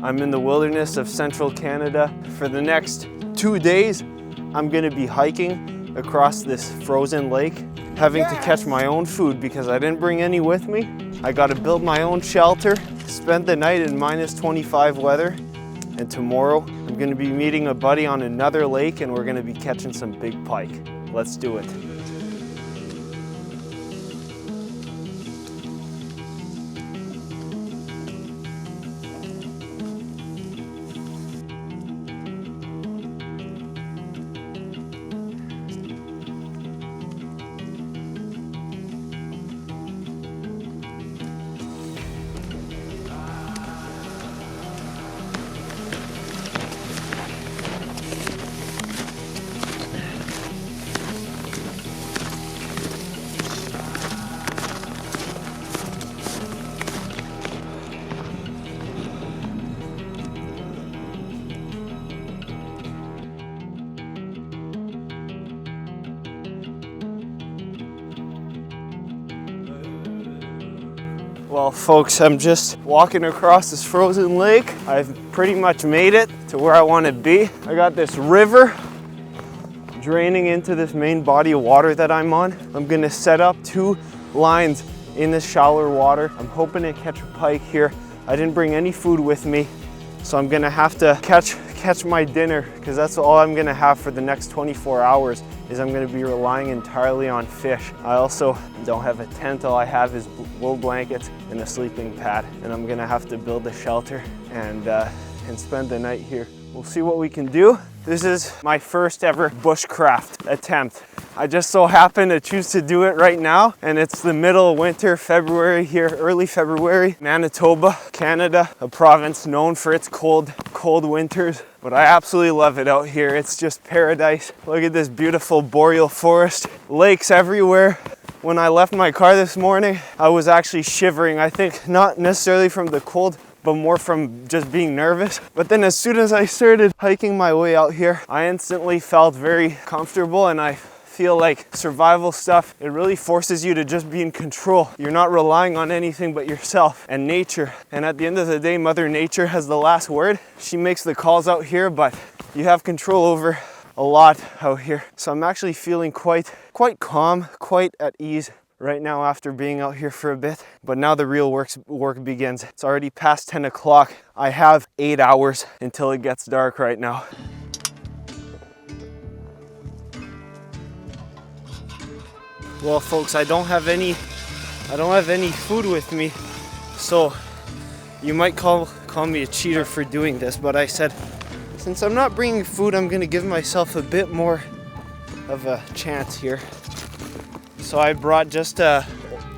I'm in the wilderness of central Canada. For the next 2 days, I'm gonna be hiking across this frozen lake, having to catch my own food because I didn't bring any with me. I gotta build my own shelter, spend the night in -25 weather, and tomorrow I'm gonna be meeting a buddy on another lake and we're gonna be catching some big pike. Let's do it. Well, folks, I'm just walking across this frozen lake. I've pretty much made it to where I want to be. I got this river draining into this main body of water that I'm on. I'm gonna set up 2 lines in this shallower water. I'm hoping to catch a pike here. I didn't bring any food with me, so I'm gonna have to catch my dinner because that's all I'm gonna have for the next 24 hours is I'm gonna be relying entirely on fish. I also don't have a tent. All I have is wool blankets and a sleeping pad, and I'm gonna have to build a shelter and spend the night here. We'll see what we can do. This is my first ever bushcraft attempt. I just so happen to choose to do it right now, and it's the middle of winter, February here, early February. Manitoba, Canada, a province known for its cold winters, but I absolutely love it out here. It's just paradise. Look at this beautiful boreal forest, lakes everywhere. When I left my car this morning, I was actually shivering. I think not necessarily from the cold, but more from just being nervous. But then as soon as I started hiking my way out here, I instantly felt very comfortable, and I feel like survival stuff, it really forces you to just be in control. You're not relying on anything but yourself and nature. And at the end of the day, Mother Nature has the last word. She makes the calls out here, but you have control over a lot out here. So I'm actually feeling quite calm, quite at ease right now after being out here for a bit. But now the real work begins. It's already past 10 o'clock. I have 8 hours until it gets dark right now. Well, folks, I don't have any food with me, so you might call me a cheater for doing this, but I said, since I'm not bringing food, I'm gonna give myself a bit more of a chance here. So I brought just a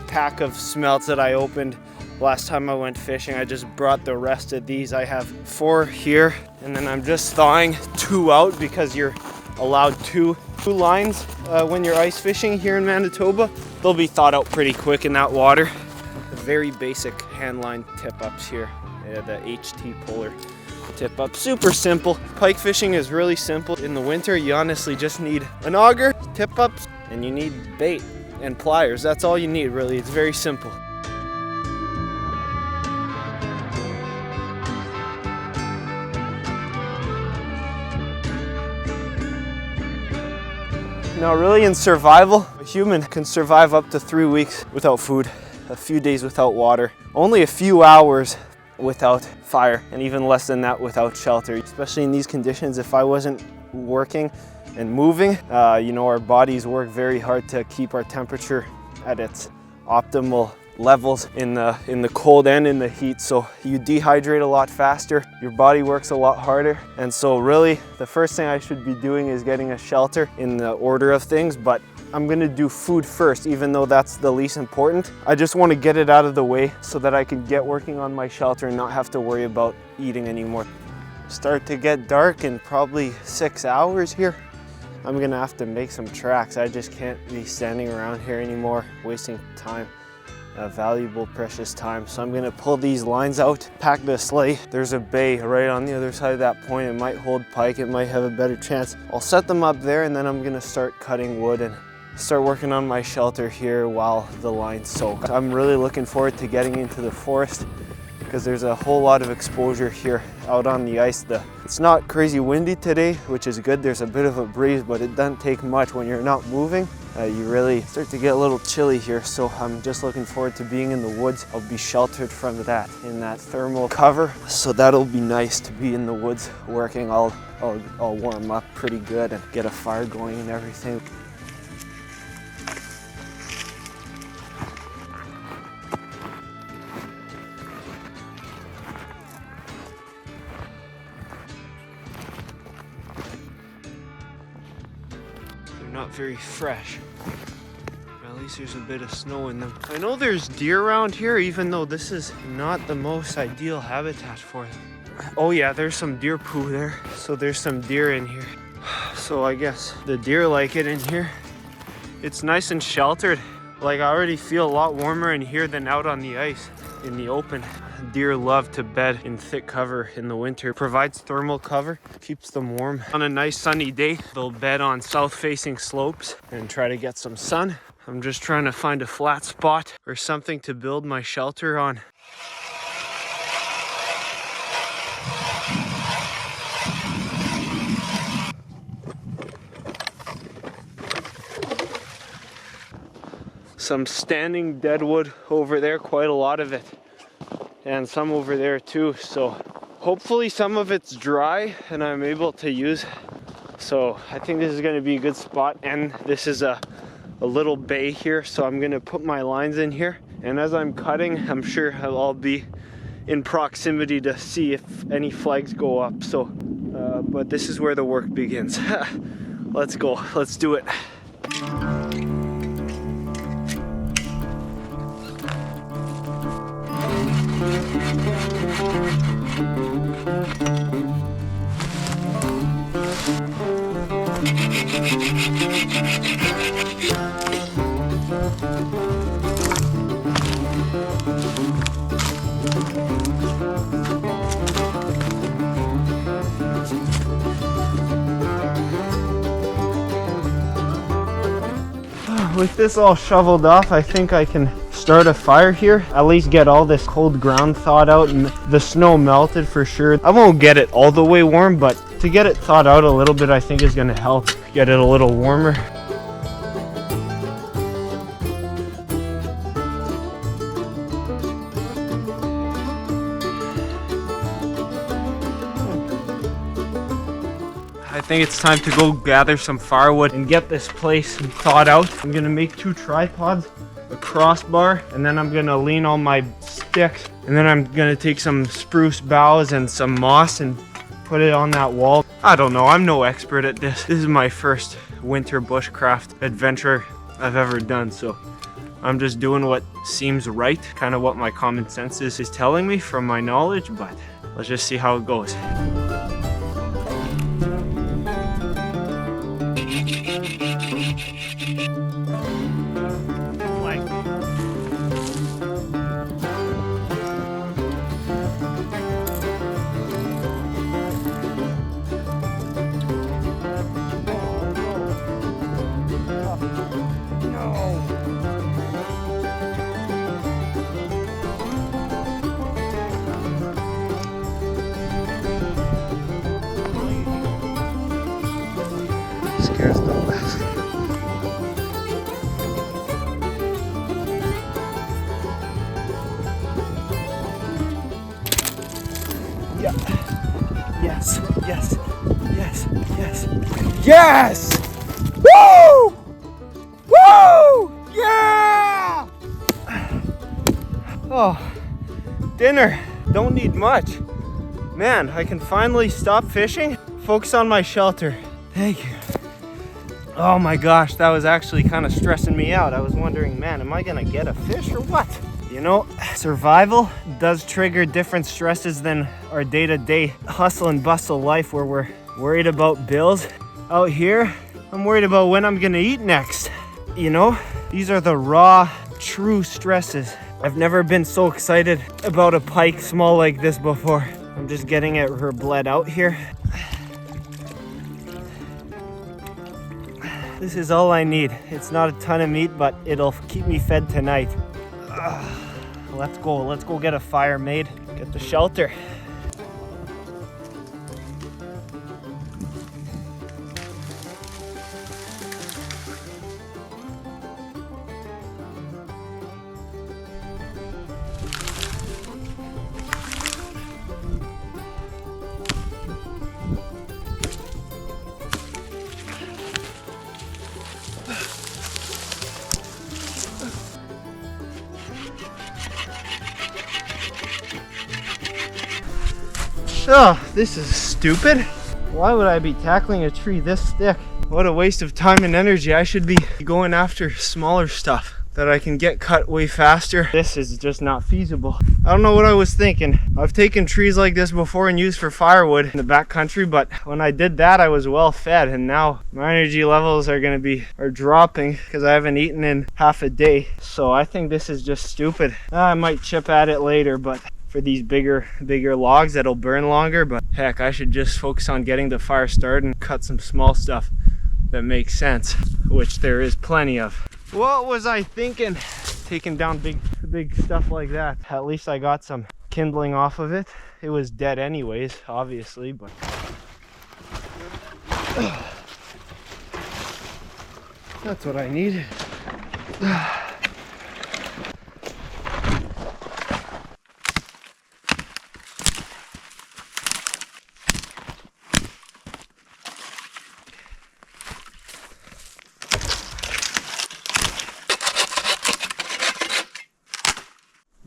pack of smelts that I opened last time I went fishing. I just brought the rest of these. I have 4 here, and then I'm just thawing 2 out because you're allowed two lines when you're ice fishing here in Manitoba. They'll be thawed out pretty quick in that water. The very basic hand line tip ups here, the HT Polar tip up. Super simple. Pike fishing is really simple. In the winter, you honestly just need an auger, tip ups, and you need bait and pliers. That's all you need, really. It's very simple. Now, really in survival, a human can survive up to 3 weeks without food, a few days without water, only a few hours without fire, and even less than that without shelter. Especially in these conditions, if I wasn't working and moving, our bodies work very hard to keep our temperature at its optimal levels in the cold and in the heat. So you dehydrate a lot faster, your body works a lot harder. And so really the first thing I should be doing is getting a shelter in the order of things, but I'm gonna do food first, even though that's the least important. I just wanna get it out of the way so that I can get working on my shelter and not have to worry about eating anymore. Start to get dark in probably 6 hours here. I'm gonna have to make some tracks. I just can't be standing around here anymore, wasting time. Valuable, precious time. So I'm gonna pull these lines out, pack the sleigh. There's a bay right on the other side of that point. It might hold pike, it might have a better chance. I'll set them up there, and then I'm gonna start cutting wood and start working on my shelter here while the line's soak. I'm really looking forward to getting into the forest because there's a whole lot of exposure here out on the ice. It's not crazy windy today, which is good. There's a bit of a breeze, but it doesn't take much when you're not moving. You really start to get a little chilly here, so I'm just looking forward to being in the woods. I'll be sheltered from that in that thermal cover, so that'll be nice to be in the woods working. I'll warm up pretty good and get a fire going and everything. Not very fresh. At least there's a bit of snow in them. I know there's deer around here, even though this is not the most ideal habitat for them. Oh yeah, there's some deer poo there. So there's some deer in here. So I guess the deer like it in here. It's nice and sheltered. Like I already feel a lot warmer in here than out on the ice in the open. Deer love to bed in thick cover in the winter. Provides thermal cover, keeps them warm. On a nice sunny day, they'll bed on south-facing slopes and try to get some sun. I'm just trying to find a flat spot or something to build my shelter on. Some standing deadwood over there, quite a lot of it. And some over there too, so hopefully some of it's dry and I'm able to use. So I think this is going to be a good spot, and this is a little bay here, so I'm going to put my lines in here, and as I'm cutting I'm sure I'll be in proximity to see if any flags go up. So but this is where the work begins. Let's go, let's do it. With this all shoveled off, I think I can start a fire here. At least get all this cold ground thawed out and the snow melted for sure. I won't get it all the way warm, but to get it thawed out a little bit, I think is going to help get it a little warmer. I think it's time to go gather some firewood and get this place thawed out. I'm gonna make 2 tripods, a crossbar, and then I'm gonna lean all my sticks, and then I'm gonna take some spruce boughs and some moss and put it on that wall. I don't know, I'm no expert at this. This is my first winter bushcraft adventure I've ever done, so I'm just doing what seems right, kind of what my common sense is telling me from my knowledge, but let's just see how it goes. Scares the best. Yeah. Yes. Yes. Yes. Yes. Yes! Woo! Woo! Yeah! Oh, dinner. Don't need much. Man, I can finally stop fishing, focus on my shelter. Thank you. Oh my gosh, that was actually kind of stressing me out. I was wondering, man, am I gonna get a fish or what? You know, survival does trigger different stresses than our day-to-day hustle and bustle life where we're worried about bills. Out here, I'm worried about when I'm gonna eat next. You know, these are the raw, true stresses. I've never been so excited about a pike small like this before. I'm just getting her bled out here. This is all I need. It's not a ton of meat, but it'll keep me fed tonight. let's go get a fire made, get the shelter. Oh, this is stupid. Why would I be tackling a tree this thick? What a waste of time and energy. I should be going after smaller stuff that I can get cut way faster. This is just not feasible. I don't know what I was thinking. I've taken trees like this before and used for firewood in the backcountry, but when I did that, I was well fed, and now my energy levels are dropping because I haven't eaten in half a day. So I think this is just stupid. I might chip at it later, but for these bigger logs that'll burn longer, but heck, I should just focus on getting the fire started and cut some small stuff that makes sense, which there is plenty of. What was I thinking? Taking down big stuff like that. At least I got some kindling off of it. It was dead anyways, obviously, but that's what I needed.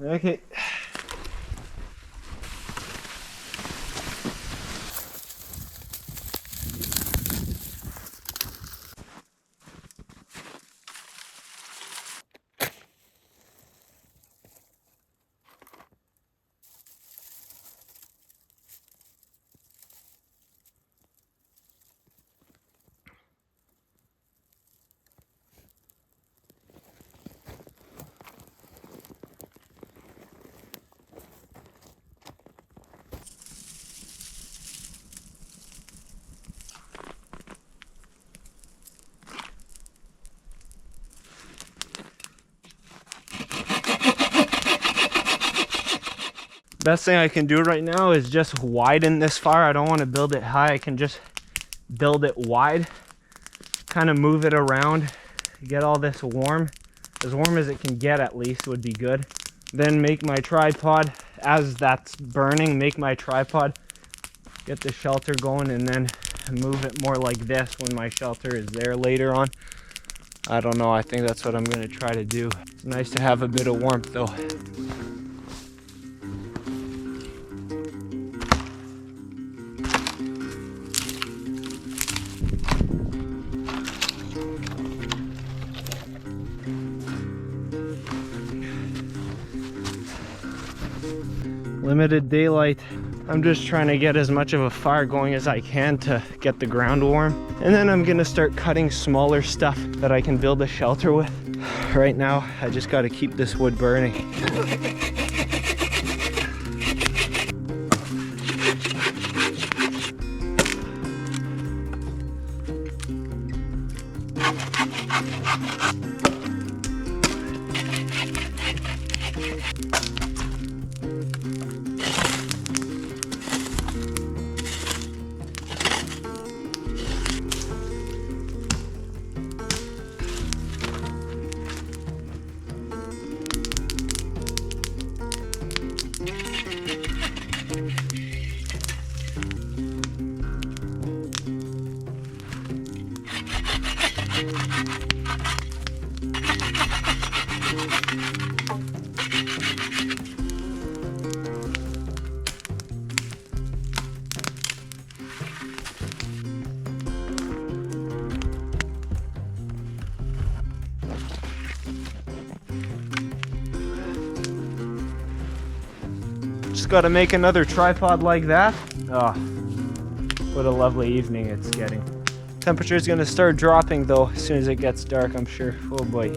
Okay. Best thing I can do right now is just widen this fire. I don't want to build it high. I can just build it wide, kind of move it around, get all this warm as it can get, at least would be good. Then make my tripod, as that's burning, make my tripod, get the shelter going, and then move it more like this when my shelter is there later on. I don't know, I think that's what I'm going to try to do. It's nice to have a bit of warmth though. Limited daylight. I'm just trying to get as much of a fire going as I can to get the ground warm. And then I'm gonna start cutting smaller stuff that I can build a shelter with. Right now, I just gotta keep this wood burning. Just gotta make another tripod like that. Oh, what a lovely evening it's getting. Temperature is gonna start dropping though as soon as it gets dark, I'm sure. Oh boy.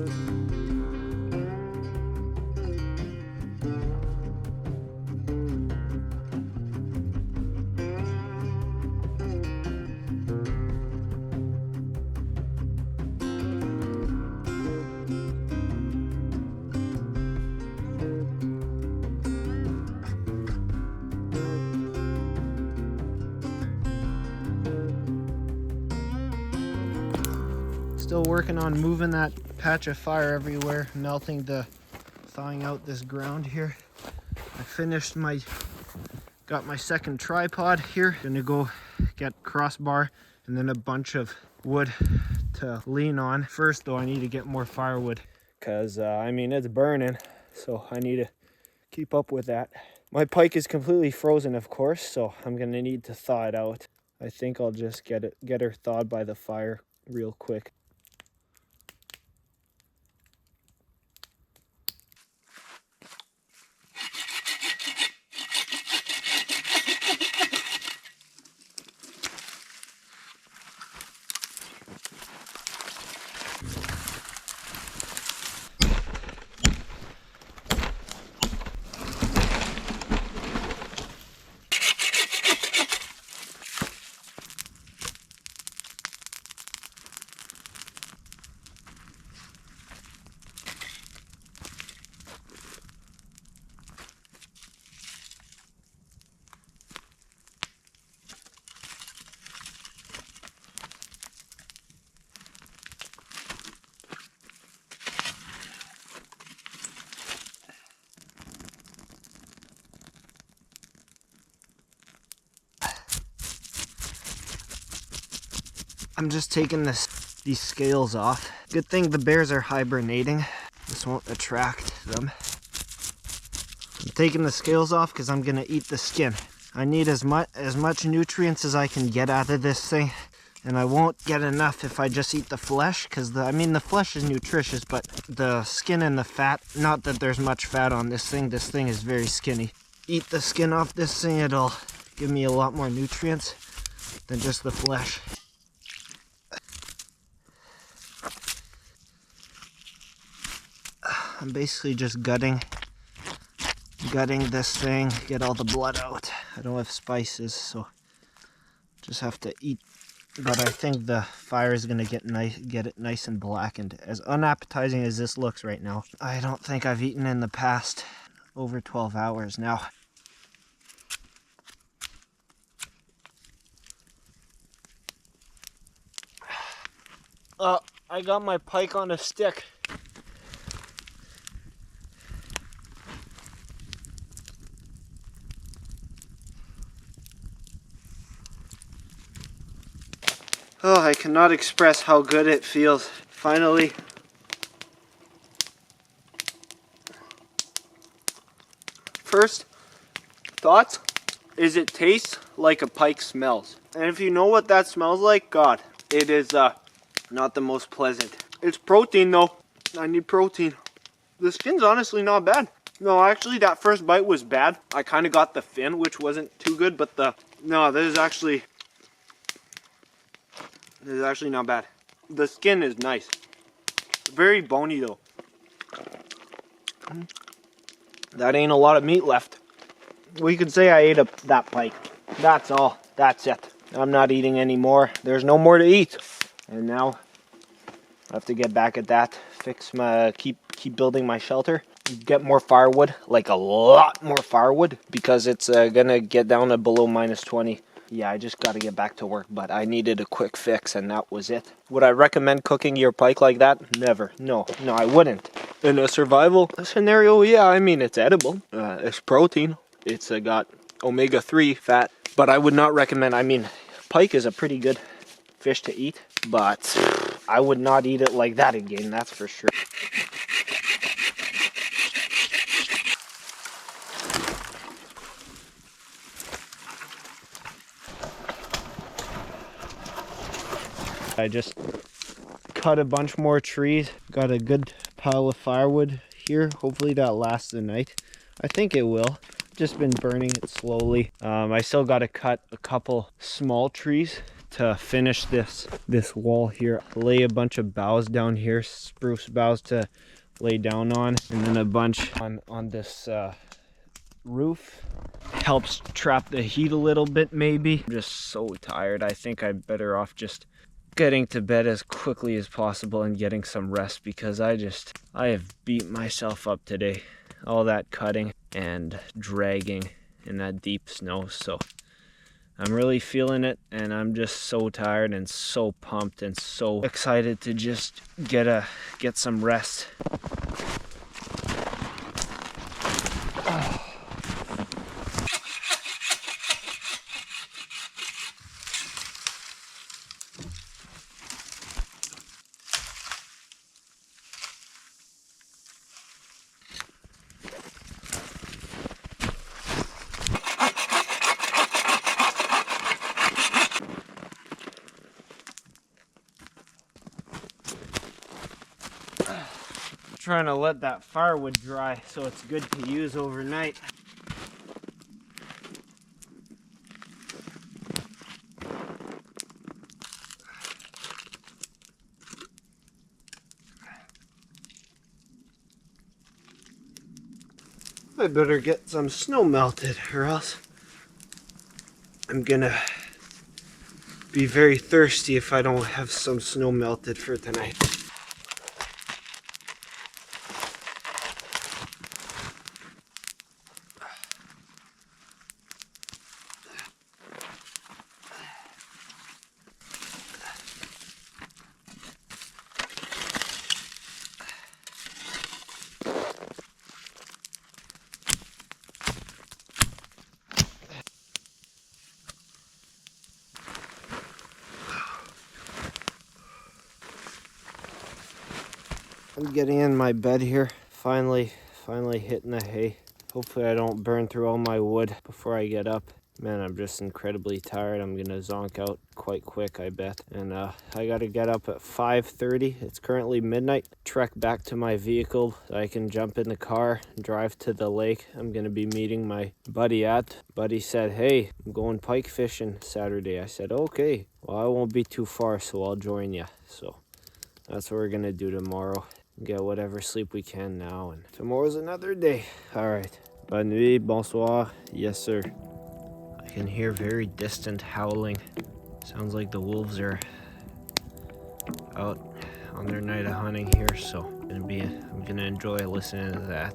Still working on moving that patch of fire everywhere, thawing out this ground here. I finished got my second tripod here. Gonna go get crossbar and then a bunch of wood to lean on. First though, I need to get more firewood because I mean, it's burning, so I need to keep up with that. My pike is completely frozen, of course, so I'm gonna need to thaw it out. I think I'll just get her thawed by the fire real quick. I'm just taking these scales off. Good thing the bears are hibernating. This won't attract them. I'm taking the scales off because I'm gonna eat the skin. I need as much nutrients as I can get out of this thing, and I won't get enough if I just eat the flesh, because the flesh is nutritious, but the skin and the fat, not that there's much fat on this thing. This thing is very skinny. Eat the skin off this thing, it'll give me a lot more nutrients than just the flesh. I'm basically just gutting this thing, get all the blood out. I don't have spices, so just have to eat. But I think the fire is gonna get it nice and blackened. As unappetizing as this looks right now, I don't think I've eaten in the past over 12 hours now. I got my pike on a stick. Oh, I cannot express how good it feels. Finally. First thoughts is it tastes like a pike smells. And if you know what that smells like, God, it is not the most pleasant. It's protein though. I need protein. The skin's honestly not bad. No, actually that first bite was bad. I kind of got the fin, which wasn't too good, but this is actually not bad. The skin is nice. Very bony though. That ain't a lot of meat left. We could say I ate that pike. That's all. That's it. I'm not eating any more. There's no more to eat. And now I have to get back at that. Keep building my shelter. Get more firewood, like a lot more firewood, because it's gonna get down to below -20. Yeah, I just got to get back to work, but I needed a quick fix, and that was it. Would I recommend cooking your pike like that? Never. No, I wouldn't. In a survival scenario, yeah, I mean, it's edible. It's protein. It's got omega-3 fat, but I would not recommend. I mean, pike is a pretty good fish to eat, but I would not eat it like that again, that's for sure. I just cut a bunch more trees. Got a good pile of firewood here. Hopefully that lasts the night. I think it will. Just been burning it slowly. I still got to cut a couple small trees to finish this wall here. Lay a bunch of boughs down here, spruce boughs to lay down on, and then a bunch on this roof. Helps trap the heat a little bit maybe. I'm just so tired. I think I'm better off just getting to bed as quickly as possible and getting some rest, because I have beat myself up today. All that cutting and dragging in that deep snow, so I'm really feeling it, and I'm just so tired and so pumped and so excited to just get some rest. Trying to let that firewood dry so it's good to use overnight. I better get some snow melted, or else I'm gonna be very thirsty if I don't have some snow melted for tonight. I'm getting in my bed here, finally hitting the hay. Hopefully I don't burn through all my wood before I get up. Man, I'm just incredibly tired. I'm gonna zonk out quite quick, I bet. And I gotta get up at 5:30. It's currently midnight. Trek back to my vehicle so I can jump in the car and drive to the lake I'm gonna be meeting my buddy at. Buddy said, hey, I'm going pike fishing Saturday. I said, okay. Well, I won't be too far, so I'll join you. So that's what we're gonna do tomorrow. Get whatever sleep we can now, and tomorrow's another day. All right. Bonne nuit, bonsoir. Yes, sir. I can hear very distant howling. Sounds like the wolves are out on their night of hunting here, so I'm gonna enjoy listening to that.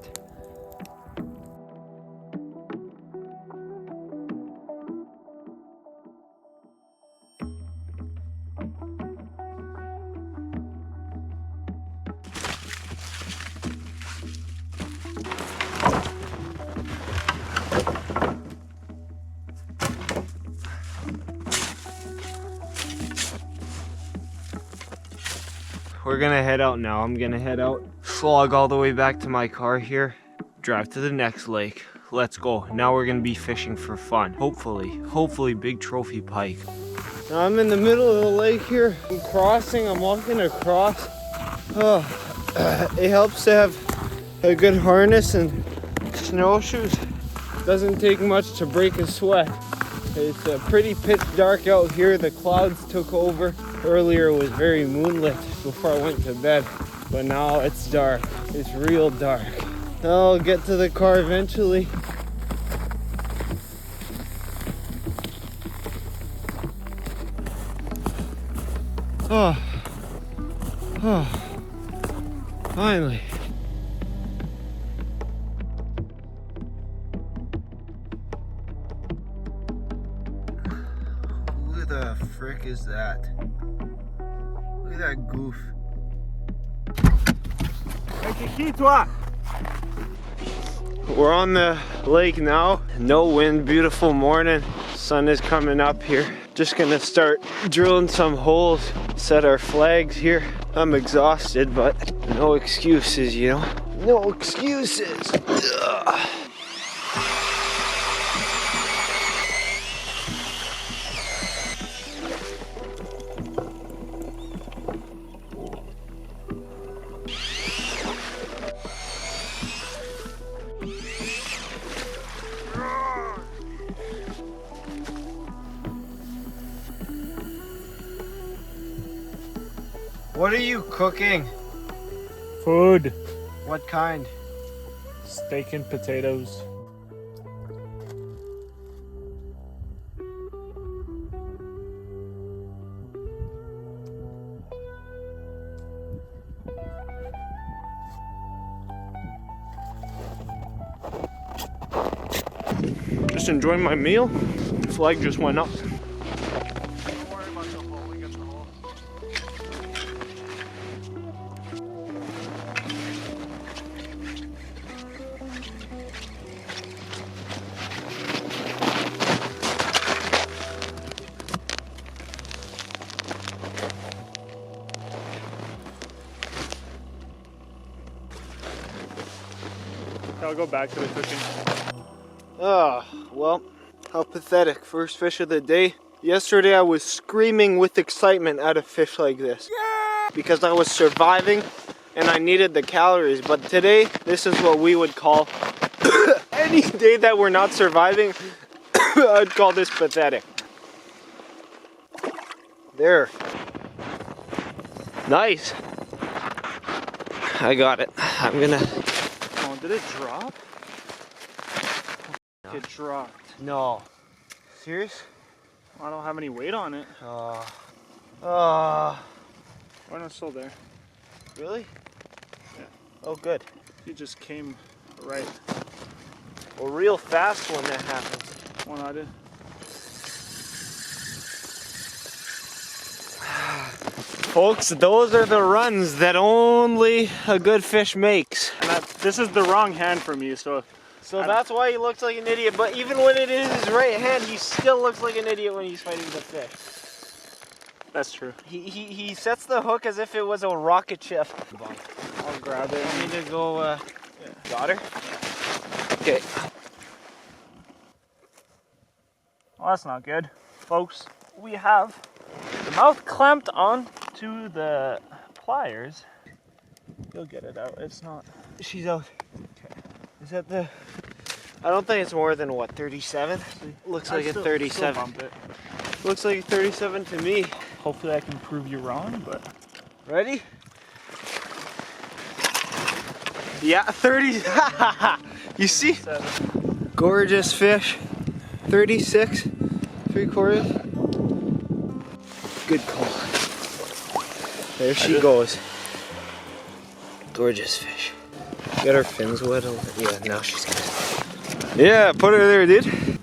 We're gonna head out now. I'm gonna head out, slog all the way back to my car here, drive to the next lake. Let's go. Now we're gonna be fishing for fun. Hopefully big trophy pike. Now I'm in the middle of the lake here. I'm walking across. It helps to have a good harness and snowshoes. Doesn't take much to break a sweat. It's pretty pitch dark out here. The clouds took over. Earlier it was very moonlit before I went to bed, but now it's dark. It's real dark. I'll get to the car eventually. Finally. Who the frick is that? Look at that goof. We're on the lake now. No wind, beautiful morning. Sun is coming up here. Just gonna start drilling some holes, set our flags here. I'm exhausted, but no excuses, you know? No excuses. Ugh. What are you cooking? Food. What kind? Steak and potatoes. Just enjoying my meal. flag just went up. Don't worry about the hole, we got the hole. I'll go back to the cooking. Ah, well, how pathetic. First fish of the day. Yesterday I was screaming with excitement at a fish like this. Yeah! Because I was surviving and I needed the calories. But today, this is what we would call any day that we're not surviving, I'd call this pathetic. There. Nice. I got it. I'm gonna... Oh, did it drop? No. It dropped. No. Serious? I don't have any weight on it. Why not still there? Really? Yeah. Oh, good. He just came right. Well, real fast when that happens. One I did. Folks, those are the runs that only a good fish makes. And this is the wrong hand for me, so That's why he looks like an idiot. But even when it is his right hand, he still looks like an idiot when he's fighting the fish. that's true. He sets the hook as if it was a rocket ship. I'll grab it. I need to go, Got her? Okay. Well, that's not good. Folks, we have the mouth clamped on to the pliers. You'll get it out. It's not. She's out. Okay. Is that the... I don't think it's more than, what, 37? Looks like a 37. Bump it. Looks like a 37 to me. Hopefully I can prove you wrong, but... Ready? Yeah, 30. You see? 7. Gorgeous fish. 36, 3/4. Good call. There she goes. Gorgeous fish. Got her fins wet. Yeah, now she's good. Yeah, put her there, dude.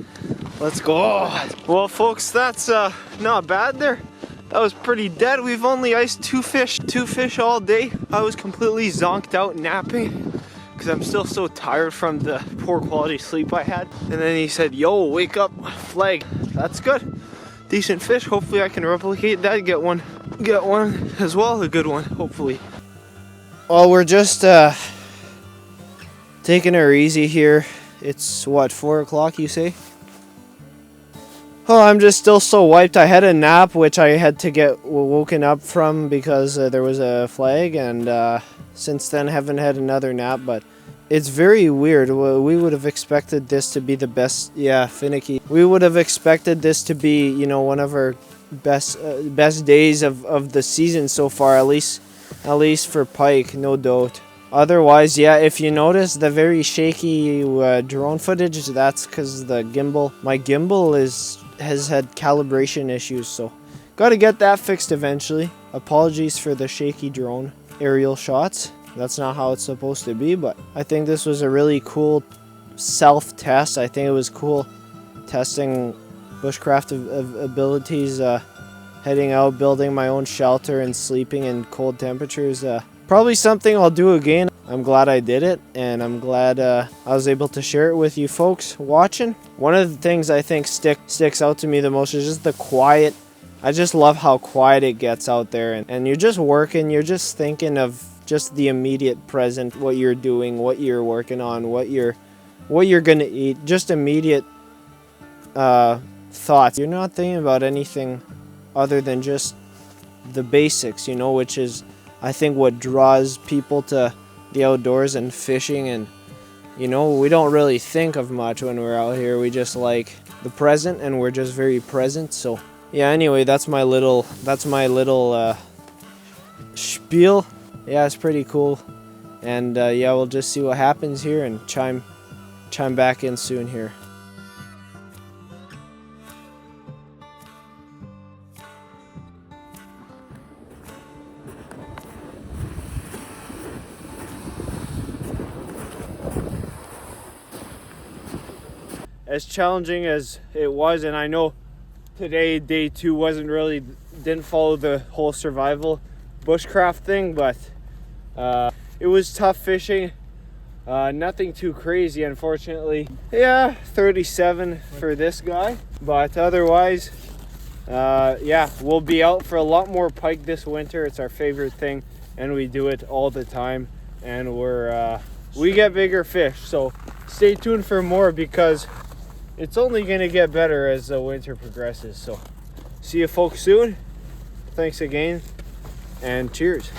Let's go. Well, folks, that's not bad there. That was pretty dead. We've only iced two fish all day. I was completely zonked out napping because I'm still so tired from the poor quality sleep I had. And then he said, yo, wake up, flag. That's good. Decent fish. Hopefully I can replicate that, get one as well, a good one, hopefully. Well, we're just taking her easy here. It's what, 4 o'clock you say? Oh, I'm just still so wiped. I had a nap, which I had to get woken up from because there was a flag, and since then haven't had another nap, but it's very weird. We would have expected this to be the best, yeah, finicky. We would have expected this to be, you know, one of our best days of the season so far, at least for pike, no doubt. Otherwise, yeah, if you notice the very shaky drone footage, that's because the gimbal, my gimbal has had calibration issues, so gotta get that fixed eventually. Apologies for the shaky drone aerial shots. That's not how it's supposed to be, but I think this was a really cool self-test. I think it was cool testing bushcraft abilities, heading out, building my own shelter and sleeping in cold temperatures. Probably something I'll do again. I'm glad I did it, and I'm glad I was able to share it with you folks watching. One of the things I think sticks out to me the most is just the quiet. I just love how quiet it gets out there, and you're just working, you're just thinking of just the immediate present, what you're doing, what you're working on, what you're gonna eat, just immediate thoughts. You're not thinking about anything other than just the basics, you know, which is I think what draws people to the outdoors and fishing. And you know, we don't really think of much when we're out here. We just like the present, and we're just very present. So yeah, anyway, that's my little spiel. Yeah, it's pretty cool. And yeah, we'll just see what happens here and chime back in soon here. as challenging as it was, and I know today, day 2, didn't follow the whole survival bushcraft thing, but it was tough fishing. Nothing too crazy, unfortunately. Yeah, 37 for this guy, but otherwise, yeah, we'll be out for a lot more pike this winter. It's our favorite thing, and we do it all the time, and we get bigger fish. So stay tuned for more, because it's only going to get better as the winter progresses. So see you folks soon. Thanks again, and cheers.